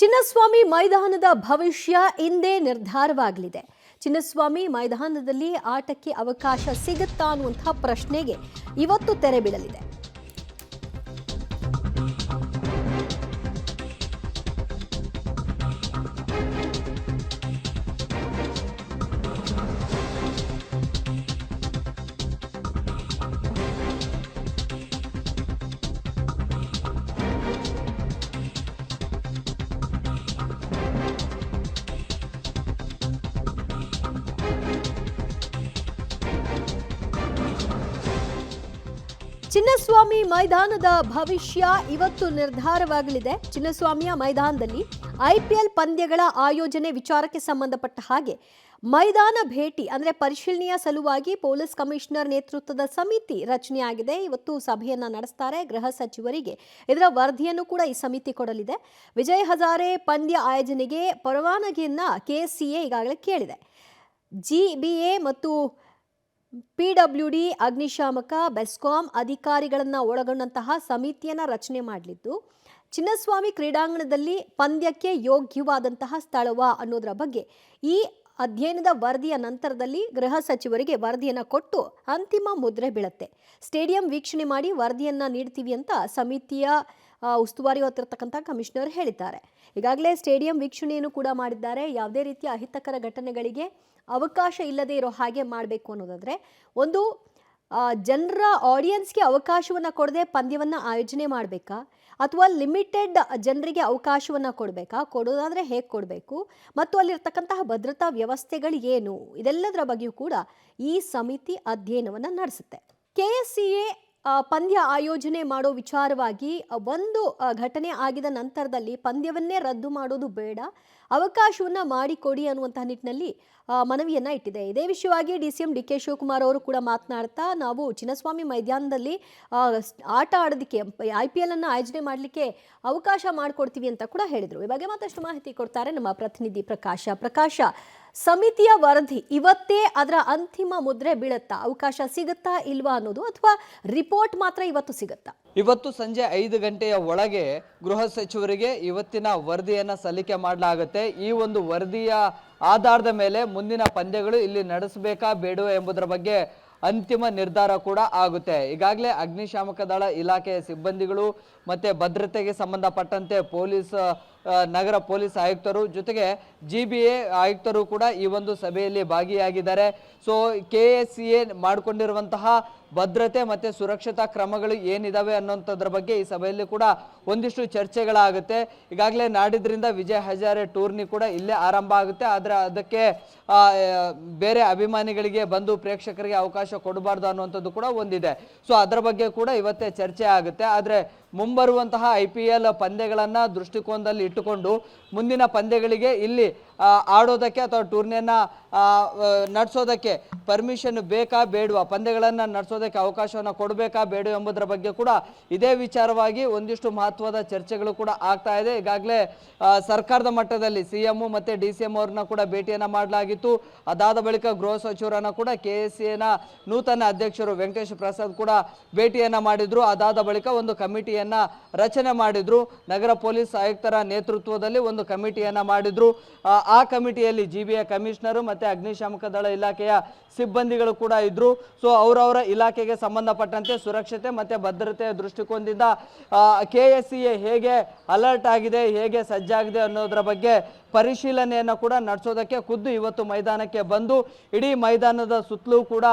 ಚಿನ್ನಸ್ವಾಮಿ ಮೈದಾನದ ಭವಿಷ್ಯ ಇಂದೇ ನಿರ್ಧಾರವಾಗಲಿದೆ. ಚಿನ್ನಸ್ವಾಮಿ ಮೈದಾನದಲ್ಲಿ ಆಟಕ್ಕೆ ಅವಕಾಶ ಸಿಗುತ್ತಾ ಅನ್ನುವಂಥ ಪ್ರಶ್ನೆಗೆ ಇವತ್ತು ತೆರೆ ಬೀಳಲಿದೆ. ಚಿನ್ನಸ್ವಾಮಿ ಮೈದಾನದ ಭವಿಷ್ಯ ಇವತ್ತು ನಿರ್ಧಾರವಾಗಲಿದೆ. ಚಿನ್ನಸ್ವಾಮಿಯ ಮೈದಾನದಲ್ಲಿ IPL ಪಂದ್ಯಗಳ ಆಯೋಜನೆ ವಿಚಾರಕ್ಕೆ ಸಂಬಂಧಪಟ್ಟ ಹಾಗೆ ಮೈದಾನ ಭೇಟಿ ಅಂದರೆ ಪರಿಶೀಲನೆಯ ಸಲುವಾಗಿ ಪೊಲೀಸ್ ಕಮಿಷನರ್ ನೇತೃತ್ವದ ಸಮಿತಿ ರಚನೆಯಾಗಿದೆ. ಇವತ್ತು ಸಭೆಯನ್ನ ನಡೆಸ್ತಾರೆ. ಗೃಹ ಸಚಿವರಿಗೆ ಇದರ ವರದಿಯನ್ನು ಕೂಡ ಈ ಸಮಿತಿ ಕೊಡಲಿದೆ. ವಿಜಯ್ ಹಜಾರೆ ಪಂದ್ಯ ಆಯೋಜನೆಗೆ ಪರವಾನಗಿಯನ್ನ KCA ಈಗಾಗಲೇ ಕೇಳಿದೆ. GBA ಮತ್ತು PWD ಅಗ್ನಿಶಾಮಕ ಬೆಸ್ಕಾಂ ಅಧಿಕಾರಿಗಳನ್ನ ಒಳಗೊಂಡಂತಹ ಸಮಿತಿಯನ್ನ ರಚನೆ ಮಾಡಲಿದ್ದು, ಚಿನ್ನಸ್ವಾಮಿ ಕ್ರೀಡಾಂಗಣದಲ್ಲಿ ಪಂದ್ಯಕ್ಕೆ ಯೋಗ್ಯವಾದಂತಹ ಸ್ಥಳವಾ ಅನ್ನೋದರ ಬಗ್ಗೆ ಈ ಅಧ್ಯಯನದ ವರದಿಯ ನಂತರದಲ್ಲಿ ಗೃಹ ಸಚಿವರಿಗೆ ವರದಿಯನ್ನ ಕೊಟ್ಟು ಅಂತಿಮ ಮುದ್ರೆ ಬೀಳುತ್ತೆ. ಸ್ಟೇಡಿಯಂ ವೀಕ್ಷಣೆ ಮಾಡಿ ವರದಿಯನ್ನ ನೀಡ್ತೀವಿ ಅಂತ ಸಮಿತಿಯ ಉಸ್ತುವಾರಿ ಹೊತ್ತಿರತಕ್ಕಂಥ ಕಮಿಷನರ್ ಹೇಳಿದ್ದಾರೆ. ಈಗಾಗಲೇ ಸ್ಟೇಡಿಯಂ ವೀಕ್ಷಣೆಯನ್ನು ಕೂಡ ಮಾಡಿದ್ದಾರೆ. ಯಾವುದೇ ರೀತಿಯ ಅಹಿತಕರ ಘಟನೆಗಳಿಗೆ ಅವಕಾಶ ಇಲ್ಲದೆ ಇರೋ ಹಾಗೆ ಮಾಡಬೇಕು ಅನ್ನೋದಾದ್ರೆ ಒಂದು ಜನರ ಆಡಿಯನ್ಸ್ಗೆ ಅವಕಾಶವನ್ನು ಕೊಡದೆ ಪಂದ್ಯವನ್ನು ಆಯೋಜನೆ ಮಾಡಬೇಕಾ ಅಥವಾ ಲಿಮಿಟೆಡ್ ಜನರಿಗೆ ಅವಕಾಶವನ್ನು ಕೊಡಬೇಕಾ, ಕೊಡೋದಾದರೆ ಹೇಗೆ ಕೊಡಬೇಕು ಮತ್ತು ಅಲ್ಲಿರ್ತಕ್ಕಂತಹ ಭದ್ರತಾ ವ್ಯವಸ್ಥೆಗಳು ಏನು, ಇದೆಲ್ಲದರ ಬಗ್ಗೆಯೂ ಕೂಡ ಈ ಸಮಿತಿ ಅಧ್ಯಯನವನ್ನು ನಡೆಸುತ್ತೆ. KCA ಪಂದ್ಯ ಆಯೋಜನೆ ಮಾಡೋ ವಿಚಾರವಾಗಿ ಒಂದು ಘಟನೆ ಆಗಿದ ನಂತರದಲ್ಲಿ ಪಂದ್ಯವನ್ನೇ ರದ್ದು ಮಾಡೋದು ಬೇಡ, ಅವಕಾಶವನ್ನು ಮಾಡಿಕೊಡಿ ಅನ್ನುವಂತಹ ನಿಟ್ಟಿನಲ್ಲಿ ಮನವಿಯನ್ನ ಇಟ್ಟಿದೆ. ಇದೇ ವಿಷಯವಾಗಿ DCM DK ಶಿವಕುಮಾರ್ ಅವರು ಕೂಡ ಮಾತನಾಡ್ತಾ, ನಾವು ಚಿನ್ನಸ್ವಾಮಿ ಮೈದಾನದಲ್ಲಿ ಆಟ ಆಡೋದಕ್ಕೆ IPL ಅನ್ನು ಆಯೋಜನೆ ಮಾಡಲಿಕ್ಕೆ ಅವಕಾಶ ಮಾಡಿಕೊಡ್ತೀವಿ ಅಂತ ಕೂಡ ಹೇಳಿದರು. ಈ ಬಗ್ಗೆ ಮತ್ತಷ್ಟು ಮಾಹಿತಿ ಕೊಡ್ತಾರೆ ನಮ್ಮ ಪ್ರತಿನಿಧಿ ಪ್ರಕಾಶ. ಸಮಿತಿಯ ವರದಿ ಇವತ್ತೇ ಅದರ ಅಂತಿಮ ಮುದ್ರೆ ಬೀಳುತ್ತಾ, ಅವಕಾಶ ಸಿಗುತ್ತಾ ಇಲ್ವಾ ಅನ್ನೋದು, ಅಥವಾ ರಿಪೋರ್ಟ್ ಮಾತ್ರ ಇವತ್ತು ಸಿಗುತ್ತಾ? ಇವತ್ತು ಸಂಜೆ 5 ಗಂಟೆಯ ಒಳಗೆ ಗೃಹ ಸಚಿವರಿಗೆ ಇವತ್ತಿನ ವರದಿಯನ್ನ ಸಲ್ಲಿಕೆ ಮಾಡಲಾಗುತ್ತೆ. ಈ ಒಂದು ವರದಿಯ ಆಧಾರದ ಮೇಲೆ ಮುಂದಿನ ಪಂದ್ಯಗಳು ಇಲ್ಲಿ ನಡೆಸಬೇಕಾ ಬೇಡವೇ ಎಂಬುದರ ಬಗ್ಗೆ ಅಂತಿಮ ನಿರ್ಧಾರ ಕೂಡ ಆಗುತ್ತೆ. ಈಗಾಗಲೇ ಅಗ್ನಿಶಾಮಕ ದಳ ಇಲಾಖೆಯ ಸಿಬ್ಬಂದಿಗಳು ಮತ್ತೆ ಭದ್ರತೆಗೆ ಸಂಬಂಧಪಟ್ಟಂತೆ ನಗರ ಪೊಲೀಸ್ ಆಯುಕ್ತರು ಜೊತೆಗೆ GBA ಆಯುಕ್ತರು ಕೂಡ ಈ ಒಂದು ಸಭೆಯಲ್ಲಿ ಭಾಗಿಯಾಗಿದ್ದಾರೆ. ಸೊ KCA ಮಾಡಿಕೊಂಡಿರುವಂತಹ ಭದ್ರತೆ ಮತ್ತೆ ಸುರಕ್ಷತಾ ಕ್ರಮಗಳು ಏನಿದಾವೆ ಅನ್ನೋಂಥದ್ರ ಬಗ್ಗೆ ಈ ಸಭೆಯಲ್ಲಿ ಕೂಡ ಒಂದಿಷ್ಟು ಚರ್ಚೆಗಳಾಗುತ್ತೆ. ಈಗಾಗಲೇ ನಾಡಿದ್ರಿಂದ ವಿಜಯ್ ಹಜಾರೆ ಟೂರ್ನಿ ಕೂಡ ಇಲ್ಲೇ ಆರಂಭ ಆಗುತ್ತೆ. ಆದರೆ ಅದಕ್ಕೆ ಬೇರೆ ಅಭಿಮಾನಿಗಳಿಗೆ ಬಂದು ಪ್ರೇಕ್ಷಕರಿಗೆ ಅವಕಾಶ ಕೊಡಬಾರ್ದು ಅನ್ನುವಂಥದ್ದು ಕೂಡ ಒಂದಿದೆ. ಸೊ ಅದರ ಬಗ್ಗೆ ಕೂಡ ಇವತ್ತೇ ಚರ್ಚೆ ಆಗುತ್ತೆ. ಆದರೆ ಮುಂಬರುವಂತಹ IPL ಪಂದ್ಯಗಳನ್ನ ದೃಷ್ಟಿಕೋನದಲ್ಲಿ ಇಟ್ಟುಕೊಂಡು ಮುಂದಿನ ಪಂದ್ಯಗಳಿಗೆ ಇಲ್ಲಿ ಆಡೋದಕ್ಕೆ ಅಥವಾ ಟೂರ್ನಿಯನ್ನ ನಡೆಸೋದಕ್ಕೆ ಪರ್ಮಿಷನ್ ಬೇಕಾ ಬೇಡವಾ, ಪಂದ್ಯಗಳನ್ನ ನಡೆಸೋದಕ್ಕೆ ಅವಕಾಶವನ್ನು ಕೊಡಬೇಕಾ ಬೇಡ ಎಂಬುದರ ಬಗ್ಗೆ ಕೂಡ ಇದೇ ವಿಚಾರವಾಗಿ ಒಂದಿಷ್ಟು ಮಹತ್ವದ ಚರ್ಚೆಗಳು ಕೂಡ ಆಗ್ತಾ ಇದೆ. ಈಗಾಗಲೇ ಸರ್ಕಾರದ ಮಟ್ಟದಲ್ಲಿ CM ಮತ್ತೆ DCM ಅವ್ರನ್ನ ಕೂಡ ಭೇಟಿಯನ್ನ ಮಾಡಲಾಗಿತ್ತು. ಅದಾದ ಬಳಿಕ ಗೃಹ ಸಚಿವರನ್ನ ಕೂಡ KCA ನೂತನ ಅಧ್ಯಕ್ಷರು ವೆಂಕಟೇಶ್ ಪ್ರಸಾದ್ ಕೂಡ ಭೇಟಿಯನ್ನ ಮಾಡಿದ್ರು. ಅದಾದ ಬಳಿಕ ಒಂದು ಕಮಿಟಿಯನ್ನ ರಚನೆ ಮಾಡಿದ್ರು. ನಗರ ಪೊಲೀಸ್ ಆಯುಕ್ತರ ನೇತೃತ್ವದಲ್ಲಿ ಒಂದು ಕಮಿಟಿಯನ್ನ ಮಾಡಿದ್ರು. ಆ ಕಮಿಟಿಯಲ್ಲಿ GBA ಕಮಿಷನರ್ ಮತ್ತೆ ಅಗ್ನಿಶಾಮಕ ದಳ ಇಲಾಖೆಯ ಸಿಬ್ಬಂದಿಗಳು ಕೂಡ ಇದ್ರು. ಸೊ ಅವರವರ ಇಲಾಖೆಗೆ ಸಂಬಂಧಪಟ್ಟಂತೆ ಸುರಕ್ಷತೆ ಮತ್ತೆ ಭದ್ರತೆಯ ದೃಷ್ಟಿಕೋನದಿಂದ KCA ಹೇಗೆ ಅಲರ್ಟ್ ಆಗಿದೆ, ಹೇಗೆ ಸಜ್ಜಾಗಿದೆ ಅನ್ನೋದರ ಬಗ್ಗೆ ಪರಿಶೀಲನೆಯನ್ನು ಕೂಡ ನಡೆಸೋದಕ್ಕೆ ಖುದ್ದು ಇವತ್ತು ಮೈದಾನಕ್ಕೆ ಬಂದು ಇಡೀ ಮೈದಾನದ ಸುತ್ತಲೂ ಕೂಡ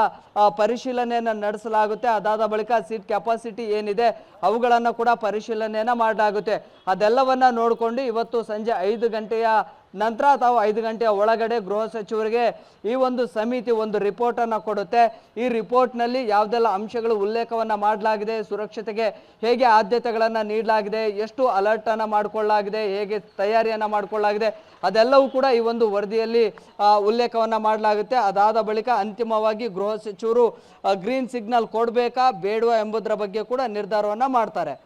ಪರಿಶೀಲನೆಯನ್ನು ನಡೆಸಲಾಗುತ್ತೆ. ಅದಾದ ಬಳಿಕ ಸೀಟ್ ಕೆಪಾಸಿಟಿ ಏನಿದೆ ಅವುಗಳನ್ನು ಕೂಡ ಪರಿಶೀಲನೆಯನ್ನು ಮಾಡಲಾಗುತ್ತೆ. ಅದೆಲ್ಲವನ್ನ ನೋಡಿಕೊಂಡು ಇವತ್ತು ಸಂಜೆ 5 ಗಂಟೆಯ ನಂತರ ಅಥವಾ 5 ಗಂಟೆಯ ಒಳಗಡೆ ಗೃಹ ಸಚಿವರಿಗೆ ಈ ಒಂದು ಸಮಿತಿ ಒಂದು ರಿಪೋರ್ಟ್ ಅನ್ನು ಕೊಡುತ್ತೆ. ಈ ರಿಪೋರ್ಟ್ನಲ್ಲಿ ಯಾವುದೆಲ್ಲ ಅಂಶಗಳು ಉಲ್ಲೇಖವನ್ನ ಮಾಡಲಾಗಿದೆ, ಸುರಕ್ಷತೆಗೆ ಹೇಗೆ ಆದ್ಯತೆಗಳನ್ನು ನೀಡಲಾಗಿದೆ, ಎಷ್ಟು ಅಲರ್ಟ್ ಅನ್ನು ಮಾಡಿಕೊಳ್ಳಲಾಗಿದೆ, ಹೇಗೆ ತಯಾರಿಯನ್ನ ಮಾಡಿಕೊಳ್ಳಲಾಗಿದೆ, ಅದೆಲ್ಲವೂ ಕೂಡ ಈ ಒಂದು ವರದಿಯಲ್ಲಿ ಉಲ್ಲೇಖವನ್ನ ಮಾಡಲಾಗುತ್ತೆ. ಅದಾದ ಬಳಿಕ ಅಂತಿಮವಾಗಿ ಗೃಹ ಸಚಿವರು ಗ್ರೀನ್ ಸಿಗ್ನಲ್ ಕೊಡಬೇಕಾ ಬೇಡವಾ ಎಂಬುದರ ಬಗ್ಗೆ ಕೂಡ ನಿರ್ಧಾರವನ್ನ ಮಾಡ್ತಾರೆ.